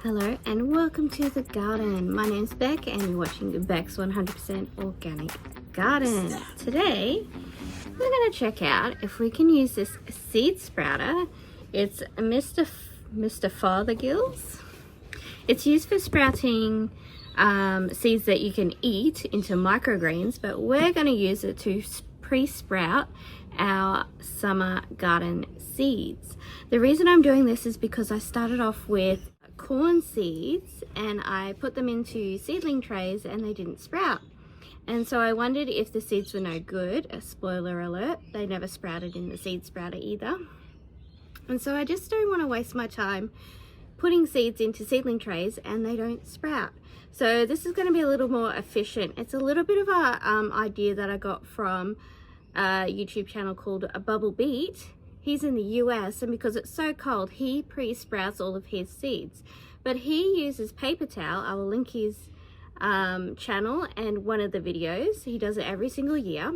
Hello and welcome to the garden. My name's Beck and you're watching Beck's 100% Organic Garden. Today we're going to check out if we can use this seed sprouter. It's Mr. Fothergill's. It's used for sprouting seeds that you can eat into microgreens, but we're going to use it to pre-sprout our summer garden seeds. The reason I'm doing this is because I started off with corn seeds and I put them into seedling trays and they didn't sprout, and so I wondered if the seeds were no good. A spoiler alert, they never sprouted in the seed sprouter either, and so I just don't want to waste my time putting seeds into seedling trays and they don't sprout. So this is going to be a little more efficient. It's a little bit of a idea that I got from a YouTube channel called a Bubble Beet. He's in the US, and because it's so cold, he pre-sprouts all of his seeds. But he uses paper towel. I will link his channel and one of the videos. He does it every single year.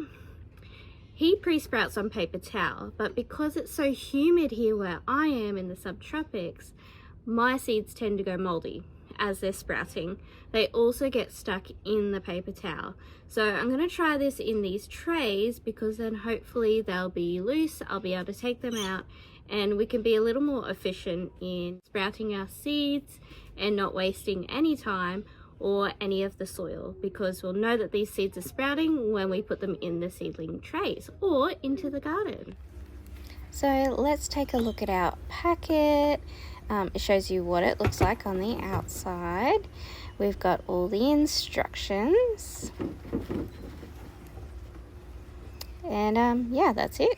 He pre-sprouts on paper towel, but because it's so humid here where I am in the subtropics, my seeds tend to go moldy as they're sprouting. They also get stuck in the paper towel. So I'm going to try this in these trays because then hopefully they'll be loose. I'll be able to take them out and we can be a little more efficient in sprouting our seeds and not wasting any time or any of the soil, because we'll know that these seeds are sprouting when we put them in the seedling trays or into the garden. So let's take a look at our packet. It shows you what it looks like on the outside. We've got all the instructions. And yeah, that's it.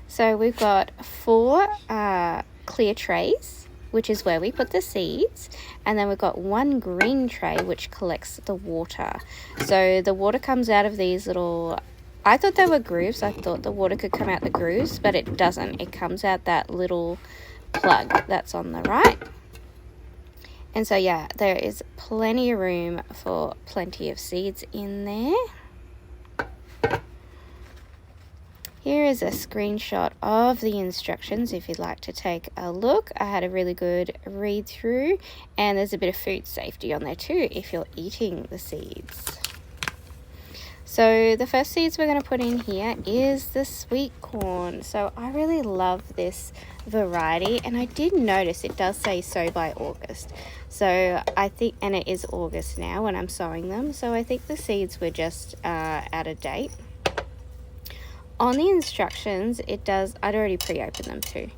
So we've got 4 clear trays, which is where we put the seeds. And then we've got 1 green tray, which collects the water. So the water comes out of these little, I thought they were grooves. I thought the water could come out the grooves, but it doesn't. It comes out that little plug that's on the right. And so yeah, there is plenty of room for plenty of seeds in there. Here is a screenshot of the instructions if you'd like to take a look. I had a really good read through, and there's a bit of food safety on there too if you're eating the seeds. So the first seeds we're going to put in here is the sweet corn. So I really love this variety, and I did notice it does say sow by August. So I think, and it is August now when I'm sowing them, so I think the seeds were just out of date. On the instructions it does, I'd already pre-opened them too.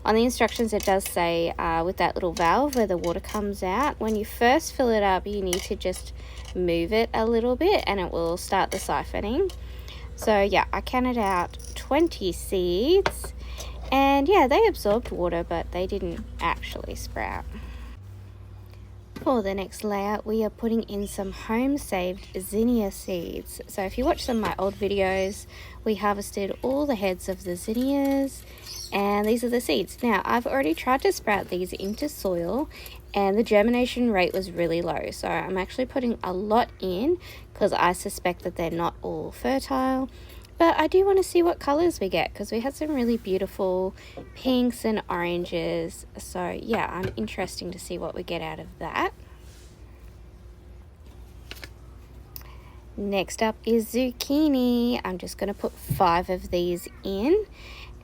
On the instructions it does say with that little valve where the water comes out, when you first fill it up you need to just move it a little bit and it will start the siphoning. So yeah, I counted out 20 seeds, and yeah, they absorbed water but they didn't actually sprout. For the next layout we are putting in some home saved zinnia seeds. So if you watch some of my old videos, we harvested all the heads of the zinnias, and these are the seeds. Now I've already tried to sprout these into soil and the germination rate was really low, so I'm actually putting a lot in because I suspect that they're not all fertile. But I do want to see what colors we get because we had some really beautiful pinks and oranges. So yeah, I'm interested to see what we get out of that. Next up is zucchini. I'm just going to put 5 of these in.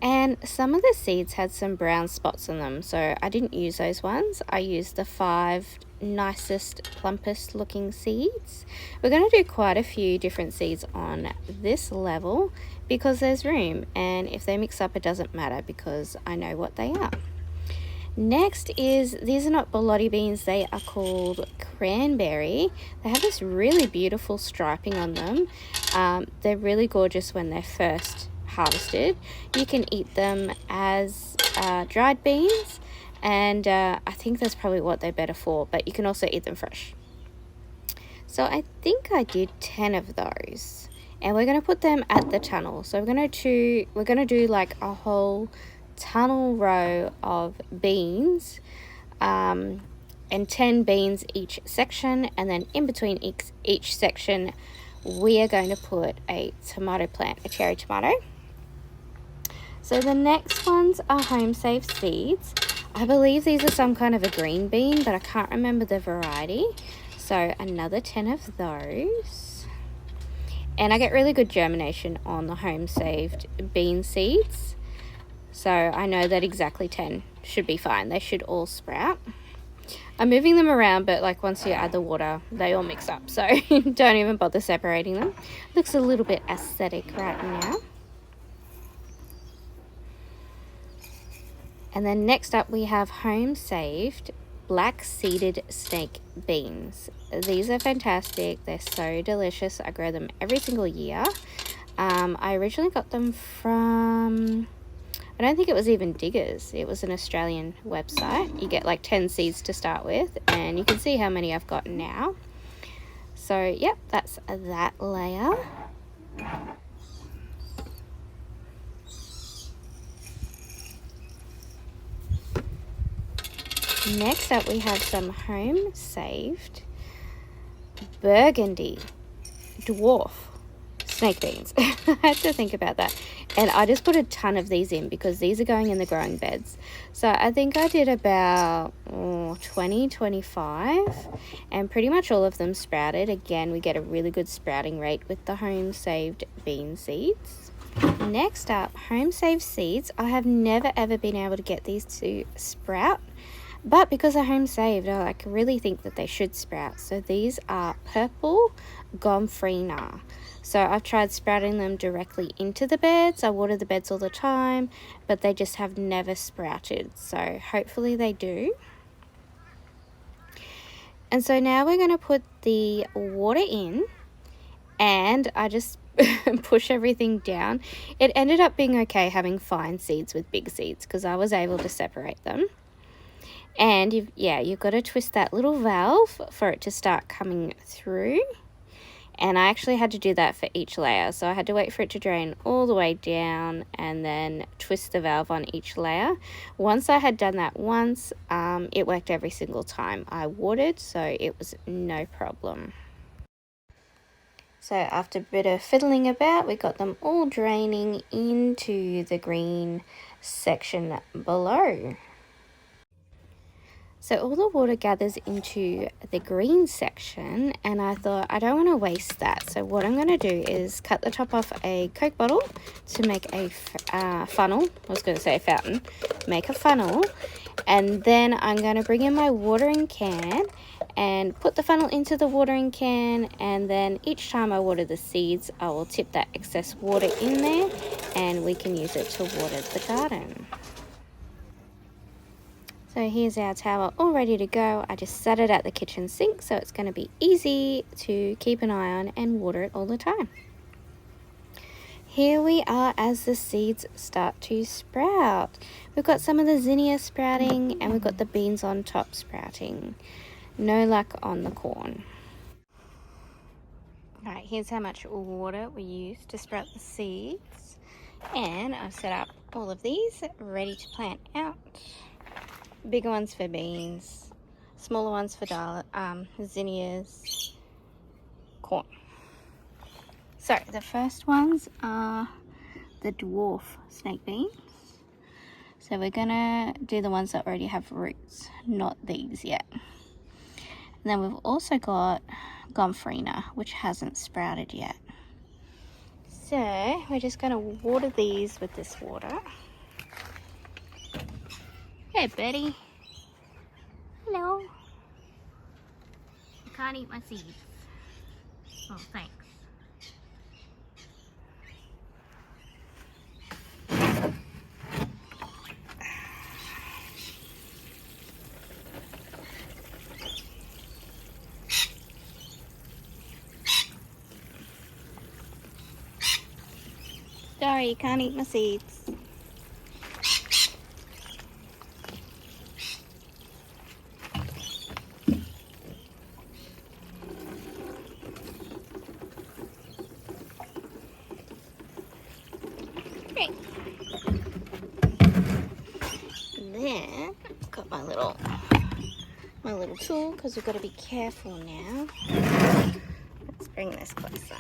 And some of the seeds had some brown spots on them, so I didn't use those ones. I used the 5 nicest, plumpest looking seeds. We're going to do quite a few different seeds on this level because there's room, and if they mix up it doesn't matter because I know what they are. Next is, these are not bologna beans, they are called cranberry. They have this really beautiful striping on them. They're really gorgeous when they're first harvested. You can eat them as dried beans, and I think that's probably what they're better for, but you can also eat them fresh. So I think I did 10 of those, and we're going to put them at the tunnel. So we're going to do like a whole tunnel row of beans, and 10 beans each section, and then in between each section we are going to put a tomato plant, a cherry tomato. So the next ones are home saved seeds. I believe these are some kind of a green bean, but I can't remember the variety. So another 10 of those. And I get really good germination on the home saved bean seeds. So I know that exactly 10 should be fine. They should all sprout. I'm moving them around, but like once you add the water, they all mix up. So don't even bother separating them. Looks a little bit aesthetic right now. And then next up we have home saved black seeded snake beans. These are fantastic. They're so delicious. I grow them every single year. I originally got them from, I don't think it was even Diggers. It was an Australian website. You get like 10 seeds to start with, and you can see how many I've got now. So yep, that's that layer. Next up we have some home saved burgundy dwarf snake beans. I had to think about that. And I just put a ton of these in because these are going in the growing beds. So I think I did about 20, 25, and pretty much all of them sprouted. Again, we get a really good sprouting rate with the home saved bean seeds. Next up, home saved seeds. I have never ever been able to get these to sprout, but because they're home saved, I really think that they should sprout. So these are purple gomphrena. So I've tried sprouting them directly into the beds. I water the beds all the time, but they just have never sprouted. So hopefully they do. And so now we're going to put the water in, and I just push everything down. It ended up being okay having fine seeds with big seeds because I was able to separate them. And you've got to twist that little valve for it to start coming through. And I actually had to do that for each layer. So I had to wait for it to drain all the way down and then twist the valve on each layer. Once I had done that once, it worked every single time I watered, so it was no problem. So after a bit of fiddling about, we got them all draining into the green section below. So all the water gathers into the green section, and I thought I don't want to waste that. So what I'm going to do is cut the top off a Coke bottle to make a funnel. I was going to say a fountain. Make a funnel, and then I'm going to bring in my watering can and put the funnel into the watering can, and then each time I water the seeds, I will tip that excess water in there, and we can use it to water the garden. So here's our tower all ready to go. I just set it at the kitchen sink, so it's going to be easy to keep an eye on and water it all the time. Here we are as the seeds start to sprout. We've got some of the zinnia sprouting, and we've got the beans on top sprouting. No luck on the corn. Alright, here's how much water we use to sprout the seeds. And I've set up all of these ready to plant out. Bigger ones for beans, smaller ones for zinnias, corn. So the first ones are the dwarf snake beans. So we're gonna do the ones that already have roots, not these yet. And then we've also got gomphrena, which hasn't sprouted yet. So we're just gonna water these with this water. Hey, Betty. Hello. You can't eat my seeds. Oh, thanks. Sorry, you can't eat my seeds. Great. And then got my little tool, because we've got to be careful now. Let's bring this closer.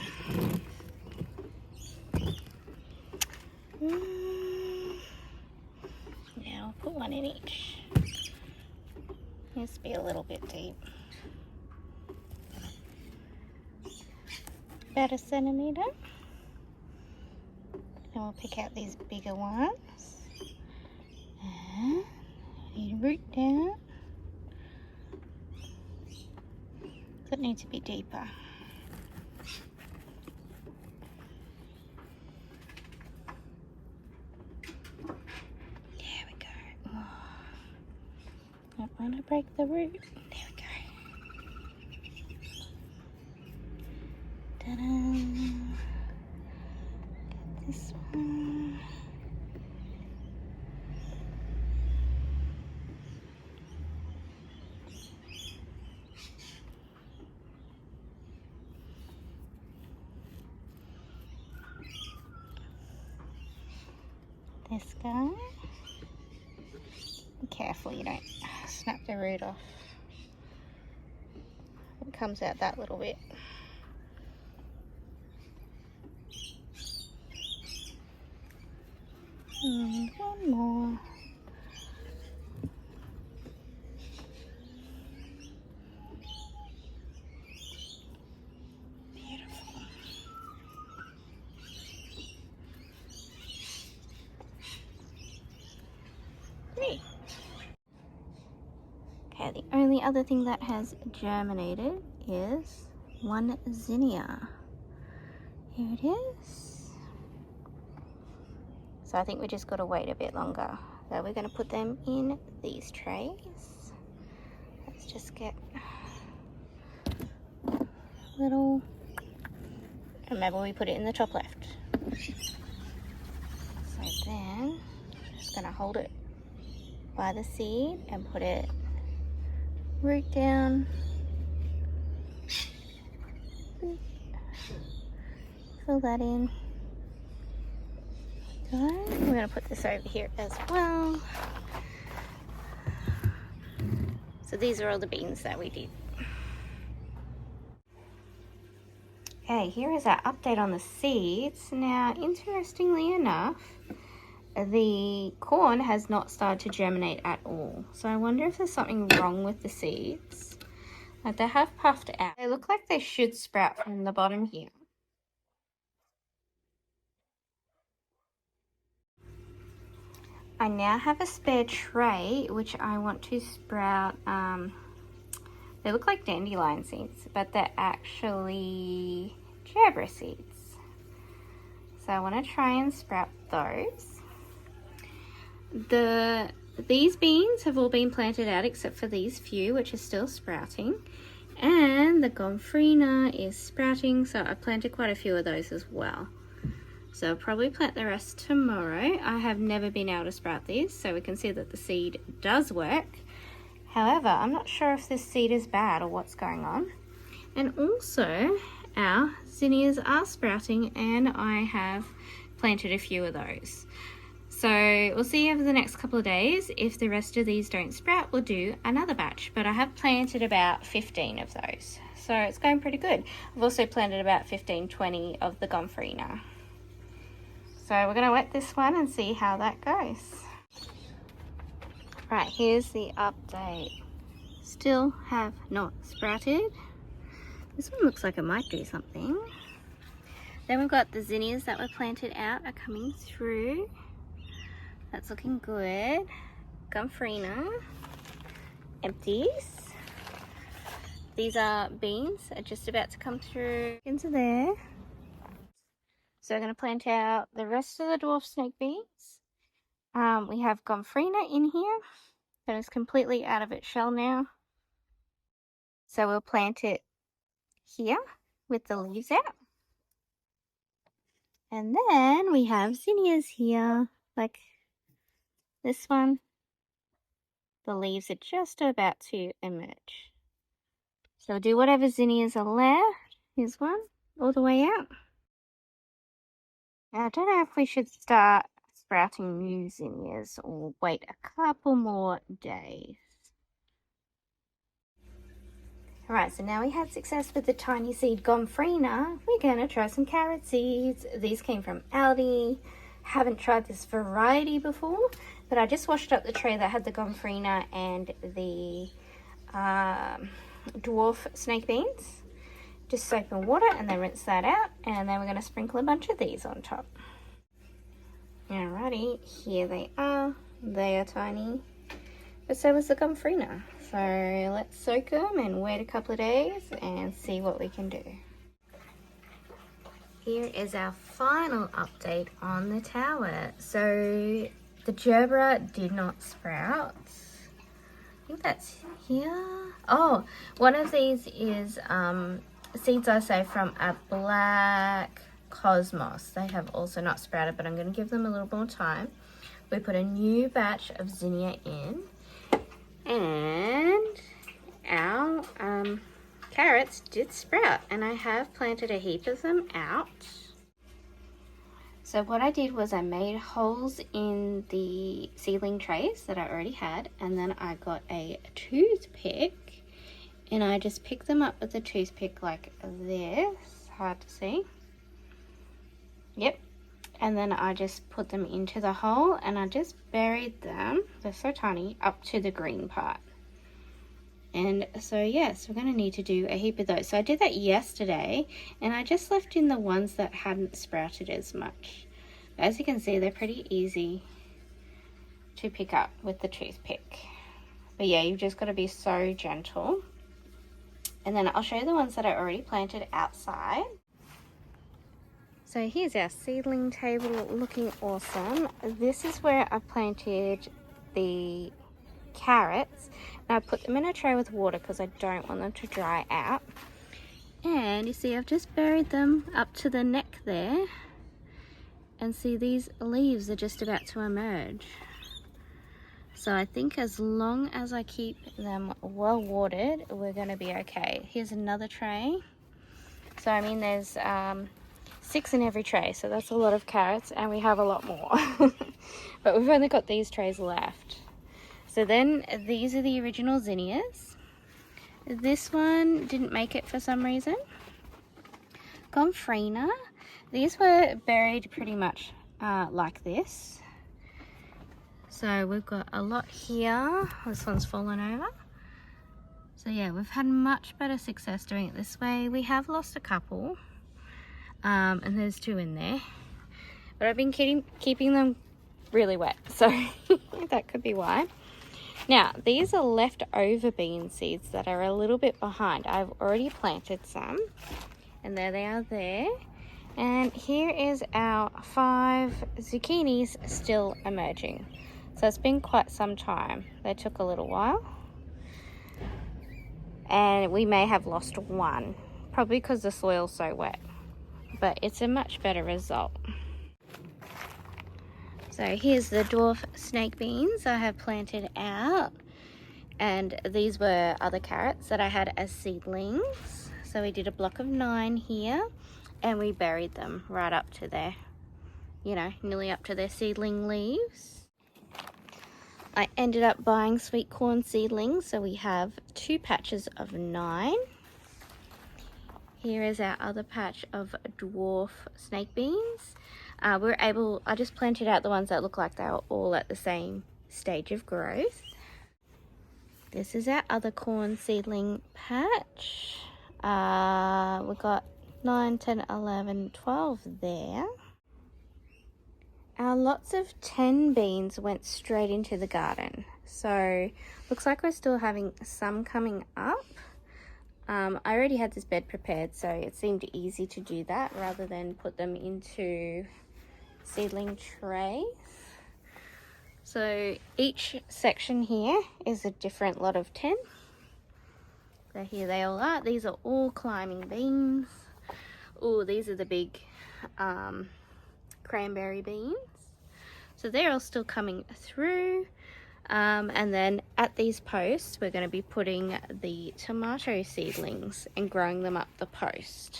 Now I'll put one in each. Needs to be a little bit deep. About 1 centimetre. And we'll pick out these bigger ones. And need to root down. So it needs to be deeper. There we go. Oh. Don't want to break the root. There we go. Ta-da! Get this one. This guy. Be careful you don't snap the root off. It comes out that little bit. And one more. Beautiful. Great. Okay, the only other thing that has germinated is one zinnia. Here it is. So I think we just got to wait a bit longer. So we're going to put them in these trays. Let's just get a little, remember we put it in the top left. So then I'm just going to hold it by the seed and put it root down. Fill that in. Good. We're going to put this over here as well. So these are all the beans that we did. Okay, here is our update on the seeds. Now, interestingly enough, the corn has not started to germinate at all. So I wonder if there's something wrong with the seeds. Like they have puffed out. They look like they should sprout from the bottom here. I now have a spare tray which I want to sprout. They look like dandelion seeds, but they're actually gerbera seeds. So I want to try and sprout those. These beans have all been planted out except for these few, which are still sprouting. And the gomphrena is sprouting, so I planted quite a few of those as well. So I'll probably plant the rest tomorrow. I have never been able to sprout these, so we can see that the seed does work. However, I'm not sure if this seed is bad or what's going on. And also, our zinnias are sprouting, and I have planted a few of those. So we'll see over the next couple of days. If the rest of these don't sprout, we'll do another batch. But I have planted about 15 of those. So it's going pretty good. I've also planted about 15, 20 of the gomphrena. So we're going to wet this one and see how that goes. Right, here's the update. Still have not sprouted. This one looks like it might do something. Then we've got the zinnias that were planted out are coming through. That's looking good. Gomphrena, empties. These are beans are just about to come through into there. So we're going to plant out the rest of the dwarf snake beans. We have gomphrena in here that is completely out of its shell now. So we'll plant it here with the leaves out. And then we have zinnias here, like this one. The leaves are just about to emerge. So do whatever zinnias are left. Here's one all the way out. Now, I don't know if we should start sprouting new zinnias or wait a couple more days. Alright, so now we had success with the tiny seed gomphrena. We're going to try some carrot seeds. These came from Aldi. Haven't tried this variety before, but I just washed up the tray that had the gomphrena and the dwarf snake beans. Just soak in water and then rinse that out, and then we're going to sprinkle a bunch of these on top. Alrighty, here they are. They are tiny, but so is the gomphrena. So let's soak them and wait a couple of days and see what we can do. Here is our final update on the tower. So the gerbera did not sprout. I think that's here. Oh, one of these is seeds I saved from a black cosmos. They have also not sprouted, but I'm going to give them a little more time. We put a new batch of zinnia in, and our carrots did sprout, and I have planted a heap of them out. So what I did was I made holes in the seedling trays that I already had, and then I got a toothpick and I just picked them up with a toothpick like this. Hard to see. Yep. And then I just put them into the hole and I just buried them, they're so tiny, up to the green part. And so yes, we're going to need to do a heap of those. So I did that yesterday and I just left in the ones that hadn't sprouted as much. But as you can see, they're pretty easy to pick up with the toothpick. But yeah, you've just got to be so gentle. And then I'll show you the ones that I already planted outside. So here's our seedling table looking awesome. This is where I planted the carrots. And I put them in a tray with water because I don't want them to dry out. And you see I've just buried them up to the neck there. And see, these leaves are just about to emerge. So I think as long as I keep them well watered, we're going to be okay. Here's another tray. So I mean there's 6 in every tray, so that's a lot of carrots, and we have a lot more. But we've only got these trays left. So then these are the original zinnias. This one didn't make it for some reason. Gomphrena. These were buried pretty much like this. So we've got a lot here. This one's fallen over. So yeah, we've had much better success doing it this way. We have lost a couple. And there's 2 in there, but I've been keeping them really wet, so that could be why. Now these are leftover bean seeds that are a little bit behind. I've already planted some, and there they are there. And here is our 5 zucchinis still emerging. So it's been quite some time. They took a little while, and we may have lost 1, probably because the soil's so wet. But it's a much better result. So here's the dwarf snake beans I have planted out, and these were other carrots that I had as seedlings. So we did a block of 9 here, and we buried them right up to their, you know, nearly up to their seedling leaves. I ended up buying sweet corn seedlings, so we have 2 patches of 9. Here is our other patch of dwarf snake beans. I just planted out the ones that look like they were all at the same stage of growth. This is our other corn seedling patch. We've got 9, 10, 11, 12 there. Our lots of 10 beans went straight into the garden. So looks like we're still having some coming up. I already had this bed prepared, so it seemed easy to do that rather than put them into seedling trays. So each section here is a different lot of 10. So here they all are. These are all climbing beans. Oh, these are the big cranberry beans. So they're all still coming through. And then at these posts, we're going to be putting the tomato seedlings and growing them up the post.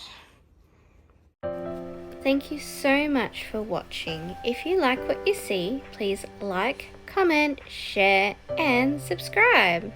Thank you so much for watching. If you like what you see, please like, comment, share, and subscribe.